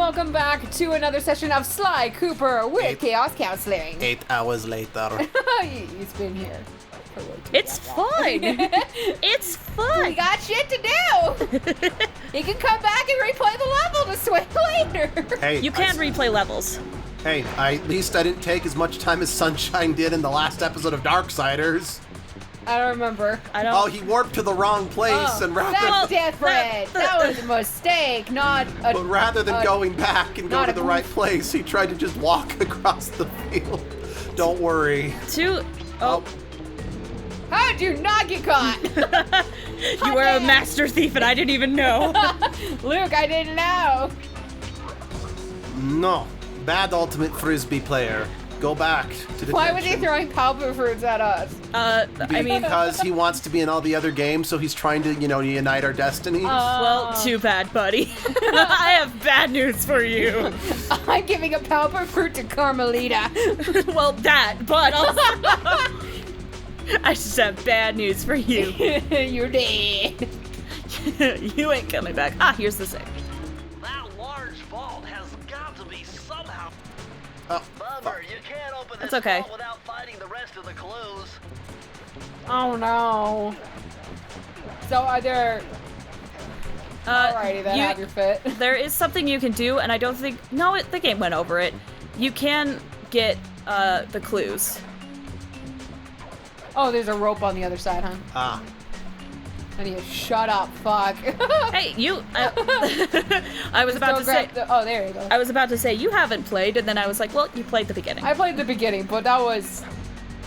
welcome back to another session of Sly Cooper with Chaos Counseling. 8 hours later. He's been here. It's fun. It's fun. We got shit to do. He can come back and replay the level to swing later. Hey, You can replay levels. Hey, at least I didn't take as much time as Sunshine did in the last episode of Darksiders. I don't remember. Oh, he warped to the wrong place, and That's different. That was a mistake, not a... But rather than going back and go to the right goof. place, he tried to just walk across the field. Don't worry. How'd you not get caught? You were a master thief and I didn't even know. Luke, I didn't know. No. Bad ultimate frisbee player. Go back to detention. Why was he throwing palpa fruits at us? Because he wants to be in all the other games, so he's trying to, unite our destinies. Well, too bad, buddy. I have bad news for you. I'm giving a palpa fruit to Carmelita. Well, that, but also... I just have bad news for you. You're dead. You ain't coming back. Ah, here's the save. That large vault has got to be somehow. Bummer, you can't open this That's okay. vault without finding the rest of the clues. Oh no. So are there... Alrighty then, have your fit. There is something you can do, and I don't think... No, the game went over it. You can get the clues. Oh, there's a rope on the other side, huh? Ah. I need to shut up, fuck. Hey, you... I was about to say... Oh, there you go. I was about to say, you haven't played, and then I was like, well, you played the beginning. I played the beginning, but that was...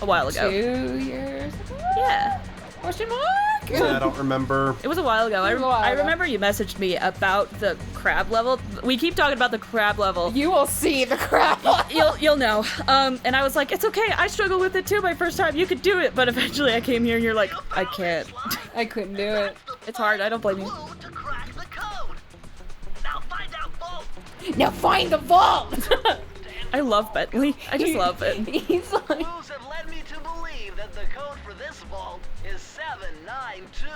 A while ago. 2 years ago? Yeah. Question mark? I don't remember. It was a while ago. I remember you messaged me about the crab level. We keep talking about the crab level. You will see the crab level. You'll know. And I was like, it's okay. I struggled with it too my first time. You could do it. But eventually I came here and you're like, I can't. I couldn't do it. It's hard. I don't blame you. Clue to crack the code. Now find out both. Now find the vault! I love Bentley. I just love it. He's like... Clues have led me to believe that the code for this vault is 792.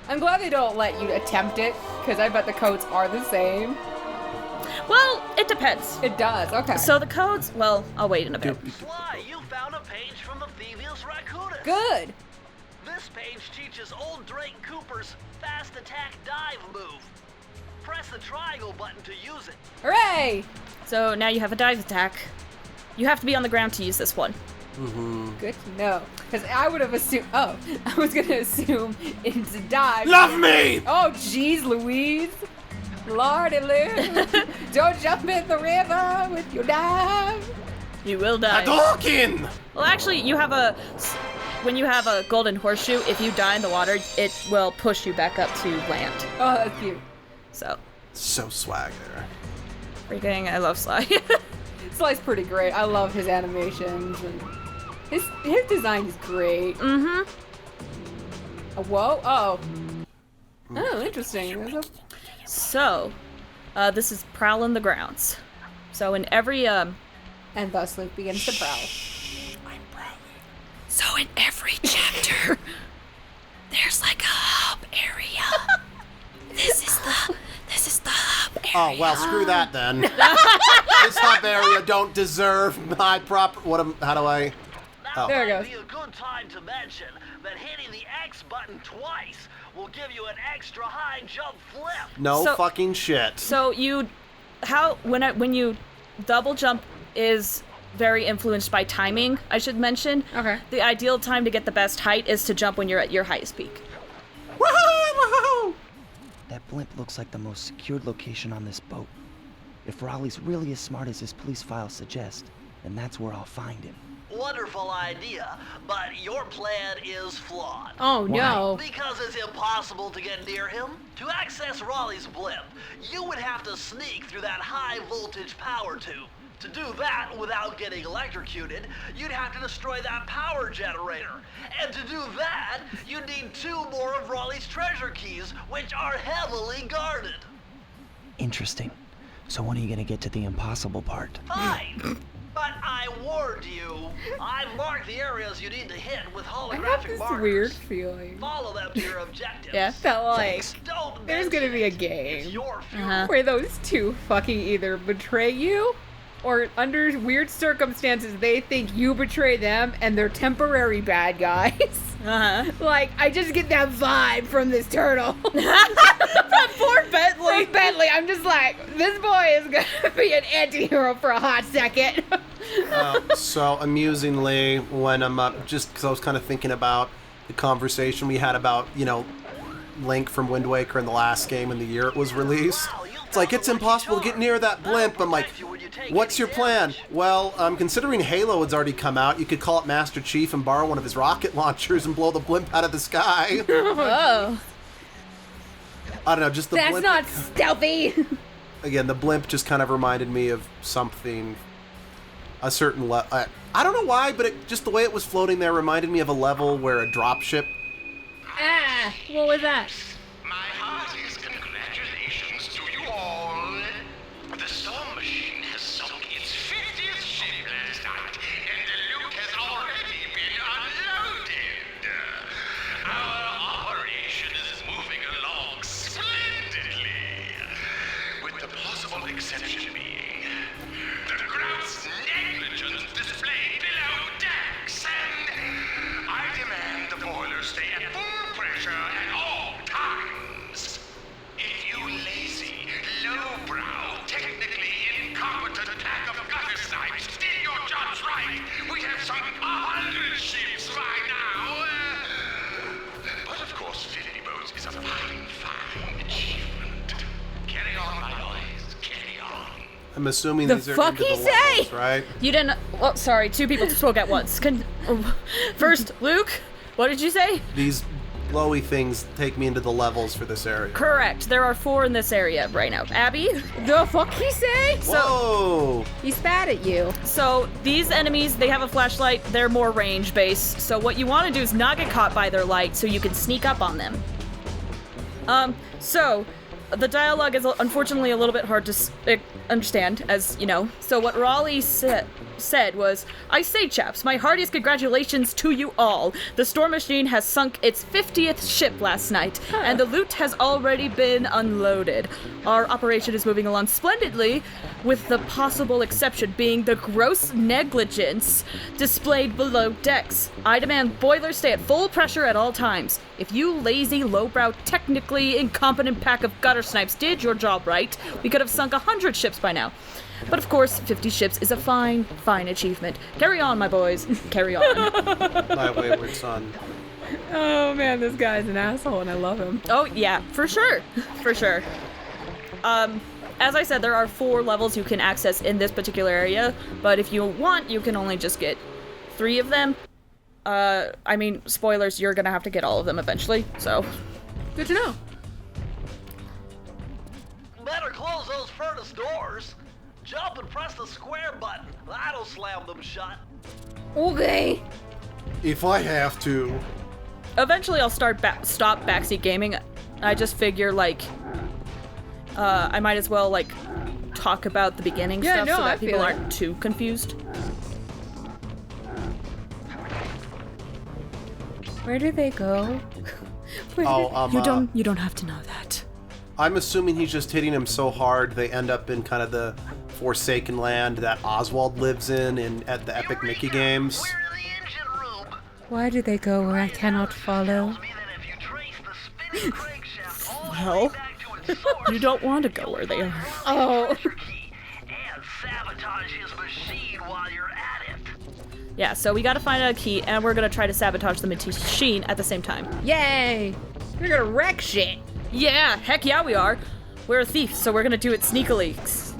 I'm glad they don't let you attempt it, because I bet the codes are the same. Well, it depends. It does, okay. So the codes, well, I'll wait in a bit. Sly, you found a page from the Thievius Raccoonus. Good. This page teaches old Drake Cooper's fast attack dive move. Press the triangle button to use it. Hooray! So now you have a dive attack. You have to be on the ground to use this one. Mm-hmm. Good to know. Because I would have assumed... Oh, I was going to assume it's a dive. Love me! Oh, jeez, Louise. Lordy Lou. Don't jump in the river with your dive. You will die. Hadouken! Well, actually, you have a... When you have a golden horseshoe, if you die in the water, it will push you back up to land. Oh, that's cute. So... So swagger. Freaking, I love Sly. Sly's pretty great. I love his animations and his design is great. Mm-hmm. Whoa! Oh. Oh, interesting. There's So, this is prowling the grounds. So in every and thus Luke begins to prowl. I'm prowling. So in every chapter, there's like a hub area. This is the hub area. Oh, well, screw that then. This hub area don't deserve my proper... how do I... Now There it might goes. be a good time to mention that hitting the X button twice will give you an extra high jump flip. No So- fucking shit. So when you double jump is very influenced by timing, I should mention. Okay. The ideal time to get the best height is to jump when you're at your highest peak. Woohoo! That blimp looks like the most secured location on this boat. If Raleigh's really as smart as his police files suggest, then that's where I'll find him. Wonderful idea, but your plan is flawed. Oh no. Because it's impossible to get near him. To access Raleigh's blimp, you would have to sneak through that high voltage power tube. To do that without getting electrocuted, you'd have to destroy that power generator. And to do that, you'd need 2 more of Raleigh's treasure keys, which are heavily guarded. Interesting. So when are you gonna get to the impossible part? Fine. But I warned you. I've marked the areas you need to hit with I have holographic this markers. weird feeling. Follow them to your objectives. Yeah, felt like. Don't there's gonna be a It's game your funeral. where those two fucking either betray you, or under weird circumstances they think you betray them and they're temporary bad guys. Like, I just get that vibe from this turtle. From poor Bentley. From Bentley, I'm just like, this boy is gonna be an anti-hero for a hot second. So amusingly, when I'm up, just because I was kind of thinking about the conversation we had about, Link from Wind Waker in the last game in the year it was released. It's like, it's impossible to get near that blimp. I'm like, what's your plan? Well, considering Halo has already come out, you could call up Master Chief and borrow one of his rocket launchers and blow the blimp out of the sky. Oh. I don't know, just the That's blimp. not stealthy. Again, the blimp just kind of reminded me of something, a certain I don't know why, but just the way it was floating there reminded me of a level where a dropship. What was that? My heartiest congratulations to you all. The storm machine has sunk its 50th ship last night, and the loot has already been unloaded. Our operation is moving along splendidly, with the possible exception being the gross negligence displayed below decks, and I demand the boilers stay at full pressure at all times. If you lazy, lowbrow, technically incompetent pack of gutter snipes did your jobs right, we'd have sunk 100 ships by now. But of course, 50 boats is a fine, fine achievement. Carry on, my boys, carry on. I'm assuming The these are fuck into he the say? levels, right? You didn't. Well, sorry, two people spoke at once. First, Luke, what did you say? These glowy things take me into the levels for this area. Correct. There are 4 in this area right now. Abby? The fuck he say? Whoa! He spat at you. So these enemies, they have a flashlight. They're more range based. So what you want to do is not get caught by their light, so you can sneak up on them. So the dialogue is unfortunately a little bit hard to understand, as you know. So what Raleigh said was, I say, chaps, my heartiest congratulations to you all. The storm machine has sunk its 50th ship last night, and the loot has already been unloaded. Our operation is moving along splendidly, with the possible exception being the gross negligence displayed below decks. I demand boilers stay at full pressure at all times. If you lazy, lowbrow, technically incompetent pack of gutter snipes did your job right, we could have sunk 100 ships by now. But of course, 50 ships is a fine, fine achievement. Carry on, my boys. Carry on. My wayward son. Oh man, this guy's an asshole and I love him. Oh, yeah, for sure. For sure. As I said, there are 4 levels you can access in this particular area, but if you want, you can only just get 3 of them. I mean, spoilers, you're gonna have to get all of them eventually, so. Good to know. Better close those furnace doors. Jump and press the square button. That'll slam them shut. Okay. If I have to. Eventually I'll stop backseat gaming. I just figure, like, I might as well, like, talk about the beginning stuff so that people aren't too confused. Where do they go? You don't have to know that. I'm assuming he's just hitting him so hard they end up in kind of the Forsaken Land that Oswald lives in at the Epic Mickey games. We're in the engine room. Why do they go where I cannot follow? Tells me that if you trace the spinning crankshaft all the Well, way back to its source, You don't want to go where they are. Oh. key and sabotage his machine while you're at it. Yeah, so we gotta find a key, and we're gonna try to sabotage the machine at the same time. Yay! You're gonna wreck shit. Yeah, heck yeah we are. We're a thief, so we're gonna do it sneakily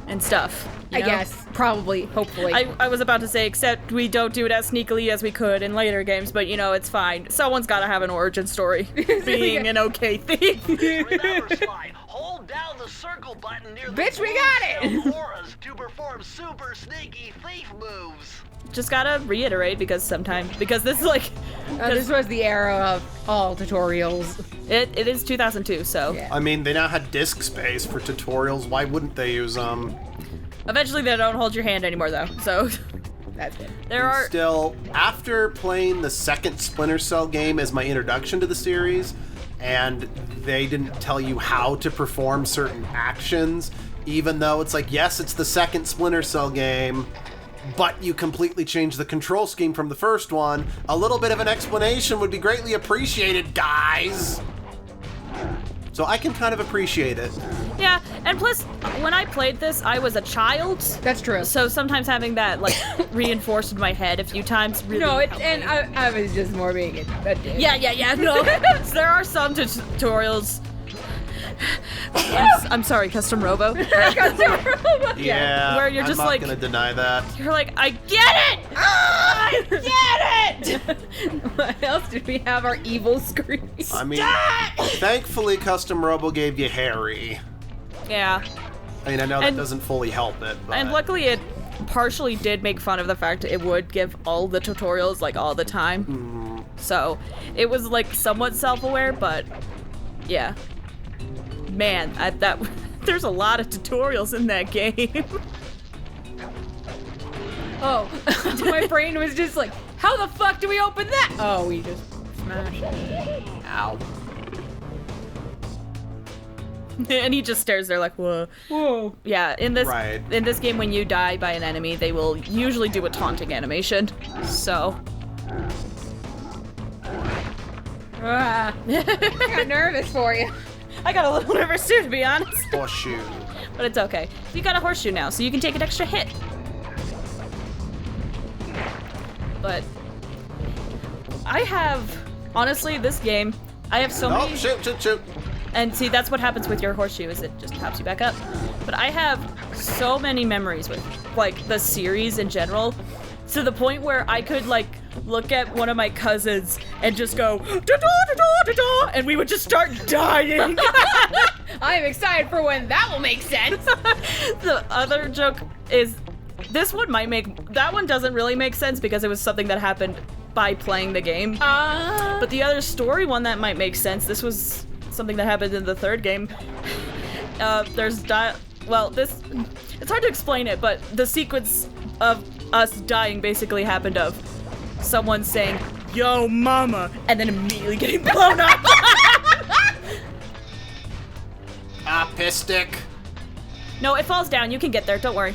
and stuff. you I know? guess. Probably. Hopefully. I was about to say, except we don't do it as sneakily as we could in later games, but you know, it's fine. Someone's gotta have an origin story. Being an okay thief. Remember, Sly, hold down the circle button near the Bitch, we got it! blue auras to perform super sneaky thief moves. Just gotta reiterate, because this is like... this was the era of all tutorials. It is 2002, so... Yeah. I mean, they now had disk space for tutorials. Why wouldn't they use them? Eventually they don't hold your hand anymore, though, so... That's good. There are... Still, after playing the second Splinter Cell game as my introduction to the series, and they didn't tell you how to perform certain actions, even though it's like, yes, it's the second Splinter Cell game, but you completely changed the control scheme from the first one. A little bit of an explanation would be greatly appreciated, guys. So I can kind of appreciate it. Yeah, and plus, when I played this, I was a child. That's true. So sometimes having that, like, reinforced in my head a few times really No, helped and me. I was just more being a dick. Yeah, no. There are some tutorials. I'm sorry, Custom Robo. Yeah, Where you're just I'm not like- gonna deny that. You're like, I get it! I get it! What else did we have? Our evil screams. I mean, thankfully, Custom Robo gave you Harry. Yeah. I mean, I know that And- doesn't fully help it, but... And luckily it partially did make fun of the fact it would give all the tutorials, like, all the time. So, it was, like, somewhat self-aware, but, yeah. Man, there's a lot of tutorials in that game. Oh, my brain was just like, how the fuck do we open that? Oh, we just smashed it. Ow. And he just stares there like, whoa. Whoa. Yeah, in Right. this game, when you die by an enemy, they will usually do a taunting animation. So, I got nervous for you. I got a little nervous too, to be honest. Horseshoe. But it's okay. You got a horseshoe now, so you can take an extra hit. But I have, honestly, this game, I have so Oh, many. shoot. And see, that's what happens with your horseshoe, is it just pops you back up. But I have so many memories with, like, the series in general, to the point where I could, like, look at one of my cousins and just go, da-da-da-da-da-da, and we would just start dying. I'm excited for when that will make sense. The other joke is, this one might make, that one doesn't really make sense because it was something that happened by playing the game. But the other story one that might make sense, this was something that happened in the third game. This, it's hard to explain it, but the sequence of us dying basically happened of someone saying, "Yo, mama," and then immediately getting blown up. Ah, piss stick. No, it falls down. You can get there. Don't worry.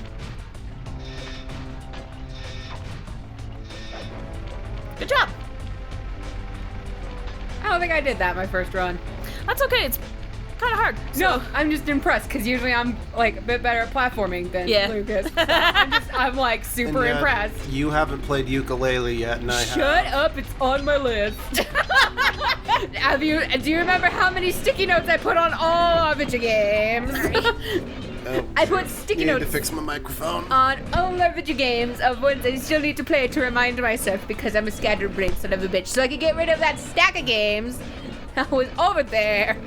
Good job. I don't think I did that my first run. That's okay. It's kind of hard. No, So. I'm just impressed because usually I'm like a bit better at platforming than Yeah. Lucas. So I'm like super And yet, impressed. You haven't played ukulele yet, and I Shut have. up! It's on my list. Do you remember how many sticky notes I put on all our video games? Oh, I put sticky you need notes to fix my microphone. on all our video games of ones I still need to play to remind myself because I'm a scatterbrained son of a bitch. So I could get rid of that stack of games that was over there,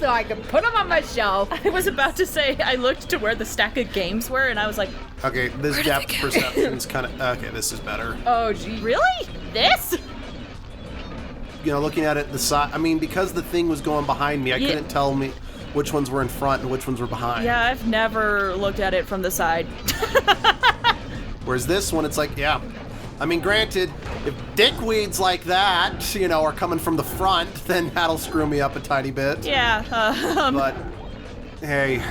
so I could put them on my shelf. I was about to say, I looked to where the stack of games were, and I was like, Okay, this depth perception's kind of... Okay, this is better. Oh, gee. really? This? You know, looking at it the side... I mean, because the thing was going behind me, I Yeah. couldn't tell me which ones were in front and which ones were behind. Yeah, I've never looked at it from the side. Whereas this one, it's like, yeah. I mean, granted, if dickweeds like that, you know, are coming from the front, then that'll screw me up a tiny bit. Yeah, But, hey,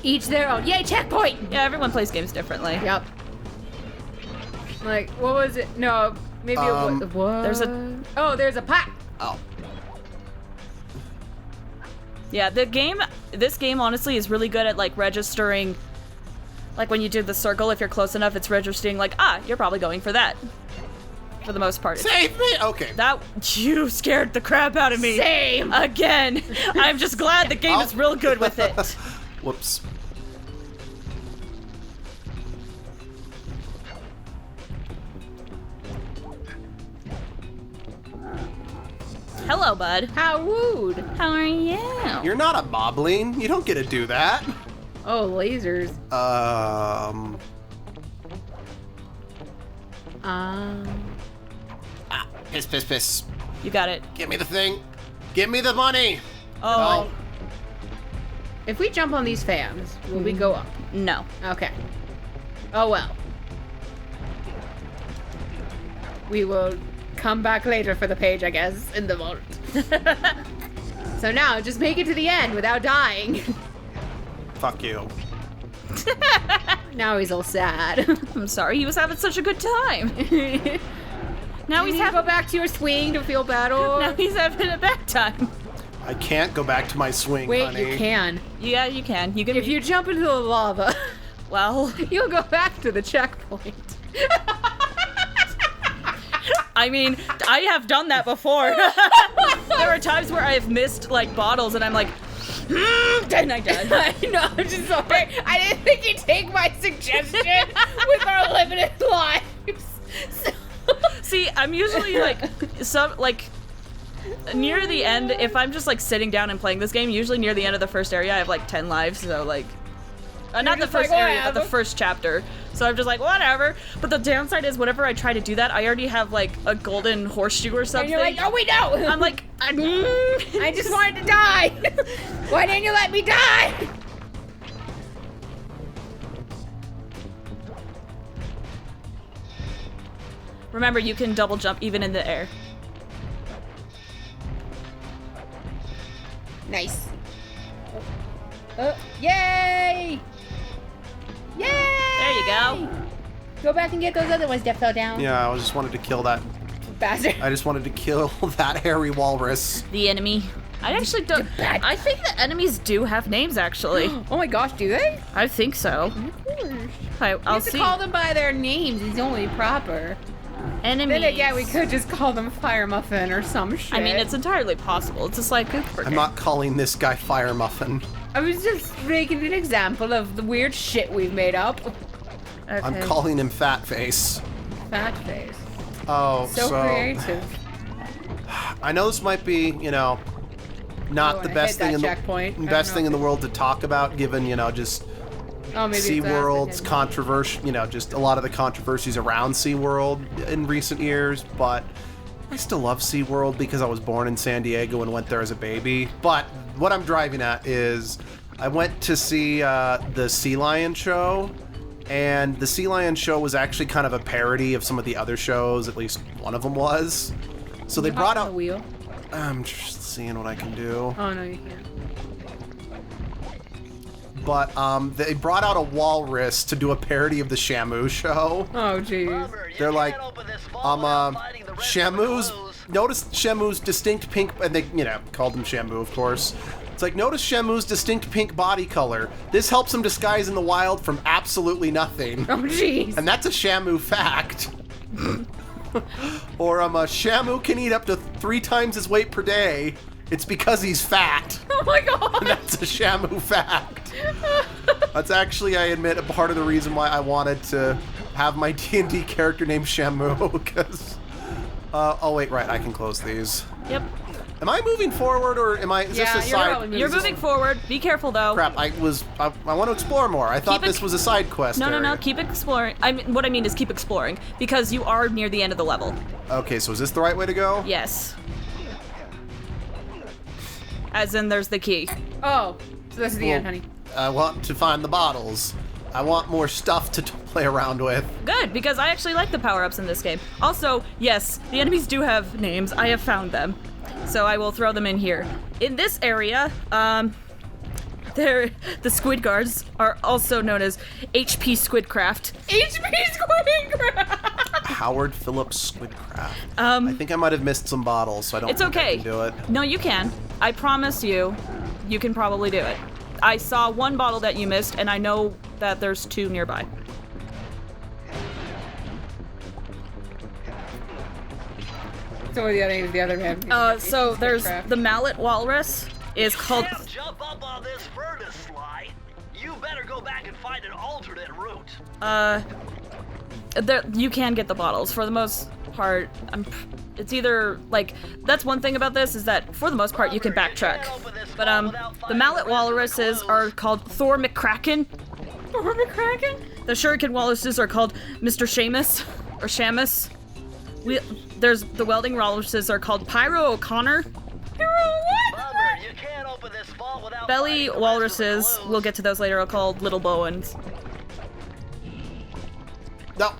Each their own. Yay, checkpoint! yeah, everyone plays games differently. Yep. Like, what was it? No, maybe it was. What? there's a- Oh, there's a pot. oh, Yeah, this game honestly is really good at, like, registering, like, when you do the circle, if you're close enough, it's registering, like, you're probably going for that. For the most part. save me! Okay. You scared the crap out of me. Same. Again. I'm just glad the game is real good with it. Whoops. Hello, bud. How rude. How are you? You're not a moblin. You don't get to do that. Oh, lasers. Piss. You got it. Give me the thing. Give me the money. Oh, If we jump on these fans, will we go up? no. Okay. Oh well. We will come back later for the page, I guess, in the vault. So now, just make it to the end without dying. Fuck you. Now he's all sad. I'm sorry, he was having such a good time. Now You he's need to having go back to your swing to feel better. now he's having a bad time. I can't go back to my swing, Wait, honey. you can. Yeah, you can. You can. If you jump into the lava, well, you'll go back to the checkpoint. I mean, I have done that before. There are times where I've missed like bottles, and I'm like, and I died. I know, I'm just sorry. I didn't think you'd take my suggestion with our limited lives. So- See, I'm usually like near the end. If I'm just like sitting down and playing this game, usually near the end of the first area, I have like 10 lives. So like, not the just first like, area, but the whatever. first chapter. So I'm just like, whatever. But the downside is, whenever I try to do that, I already have like a golden horseshoe or and something. you're like, oh, we know. I'm like, I just wanted to die. Why didn't you let me die? Remember, you can double jump even in the air. Nice. Yay! Yay! There you go. Go back and get those other ones that fell down. Yeah, I just wanted to kill that. Bastard. I just wanted to kill that hairy walrus. The enemy. I actually don't. bad. I think the enemies do have names, actually. Oh my gosh, do they? I think so. I'll Have to see. call them by their names. It's only proper. Enemies. Then again, we could just call them Fire Muffin or some shit. I mean, it's entirely possible. It's just like I'm not calling this guy Fire Muffin. I was just making an example of the weird shit we've made up. Okay. I'm calling him Fat Face. Fat face. Oh, So creative. I know this might be, not Oh, the I best hit thing that in checkpoint. I the don't best know thing if in the world to talk about, given just Oh, maybe it's SeaWorld's acid. controversy, just a lot of the controversies around SeaWorld in recent years, but I still love SeaWorld because I was born in San Diego and went there as a baby. But what I'm driving at is I went to see the Sea Lion show, and the Sea Lion show was actually kind of a parody of some of the other shows, at least one of them was. So they brought Hop on out... the wheel. I'm just seeing what I can do. Oh no, you can't. But they brought out a walrus to do a parody of the Shamu show. Oh jeez. Bummer, you They're like, can't open this vault without finding the rest of the Shamu's, clothes. notice Shamu's distinct pink, and they, called him Shamu, of course. It's like, notice Shamu's distinct pink body color. This helps him disguise in the wild from absolutely nothing. Oh jeez. And that's a Shamu fact. Or, Shamu can eat up to 3 times his weight per day. It's because he's fat. Oh my god. And that's a Shamu fact. That's actually, I admit, a part of the reason why I wanted to have my D&D character named Shamu, because... oh wait, right, I can close these. Yep. Am I moving forward, or am I... Is Yeah, this a you're side... probably You're moving forward. Be careful, though. Crap, I want to explore more. I thought Keep it- this was a side quest No, no, no. area. Keep exploring. What I mean is keep exploring, because you are near the end of the level. Okay, so is this the right way to go? Yes. As in, there's the key. Oh, so this is the Well, end, honey. I want to find the bottles. I want more stuff to play around with. Good, because I actually like the power-ups in this game. Also, yes, the enemies do have names. I have found them. So I will throw them in here. In this area, the squid guards are also known as HP Squidcraft. HP Squidcraft! Howard Phillips Squidcraft. I think I might have missed some bottles, so I don't It's think I okay. can do it. No, you can. I promise you, you can probably do it. I saw one bottle that you missed, and I know that there's 2 nearby. So what are the other man? So there's the mallet walrus is called. Can't jump up on this furnace slide. You better go back and find an alternate route. You can get the bottles for the most part. It's either like that's one thing about this is that for the most part you can backtrack. But the mallet walruses are called Thor McCracken. Thor McCracken? The shuriken walruses are called Mr. Seamus or Shamus. There's the welding walruses are called Pyro O'Connor. Bummer, you can't open this vault without Belly finding the rest of the walruses, clothes. we'll get to those later, are called Little Bowens. No.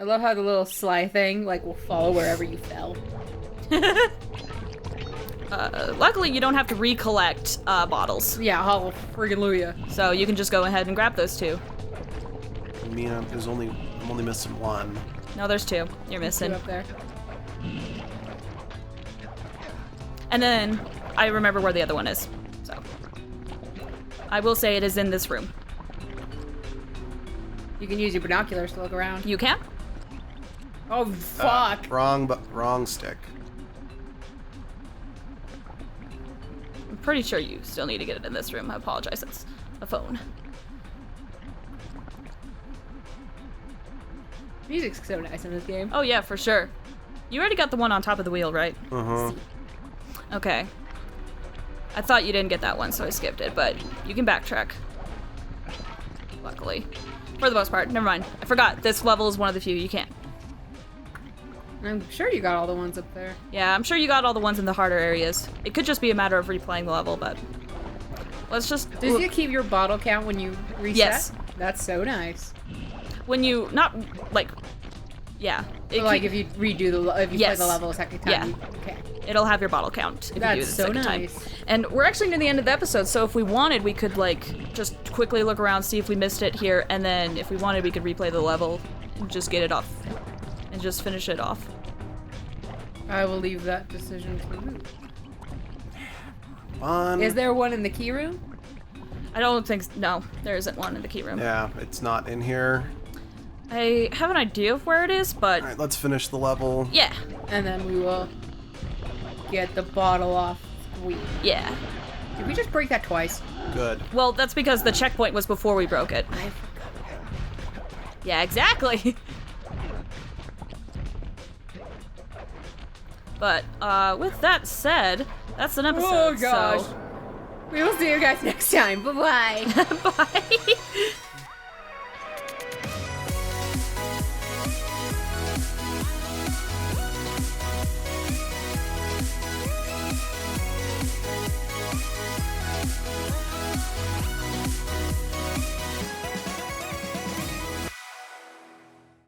I love how the little sly thing, like, will follow wherever you fell. Luckily, you don't have to recollect bottles. Yeah, hall friggin' Luya. So you can just go ahead and grab those 2. I mean, I'm only missing 1. No, there's 2. You're missing. Two up there. And then I remember where the other one is. So I will say it is in this room. You can use your binoculars to look around. You can? Oh, fuck. Wrong stick. I'm pretty sure you still need to get it in this room. I apologize. It's a phone. Music's so nice in this game. Oh yeah, for sure. You already got the one on top of the wheel, right? Uh-huh. Okay. I thought you didn't get that one, so I skipped it, but you can backtrack. Luckily. For the most part. Never mind. I forgot. This level is one of the few you can't. I'm sure you got all the ones up there. Yeah, I'm sure you got all the ones in the harder areas. It could just be a matter of replaying the level, but... Let's just... Does it keep your bottle count when you reset? Yes. That's so nice. When you... Not, like... Yeah. So, like, if you redo the... If you Yes. play the level a second time, Yeah. Okay. It'll have your bottle count if you do it That's the so second nice. time. And we're actually near the end of the episode, so if we wanted, we could, like, just quickly look around, see if we missed it here, and then if we wanted, we could replay the level and just get it off. And just finish it off. I will leave that decision to you. Fun. Is there one in the key room? I don't think... No, there isn't one in the key room. Yeah, it's not in here. I have an idea of where it is, but... Alright, let's finish the level. Yeah. And then we will get the bottle off the wheel. Yeah. Did we just break that twice? Good. Well, that's because the checkpoint was before we broke it. I forgot. Yeah, exactly. But, with that said, that's an episode, Oh gosh. so... We will see you guys next time. Bye-bye. Bye!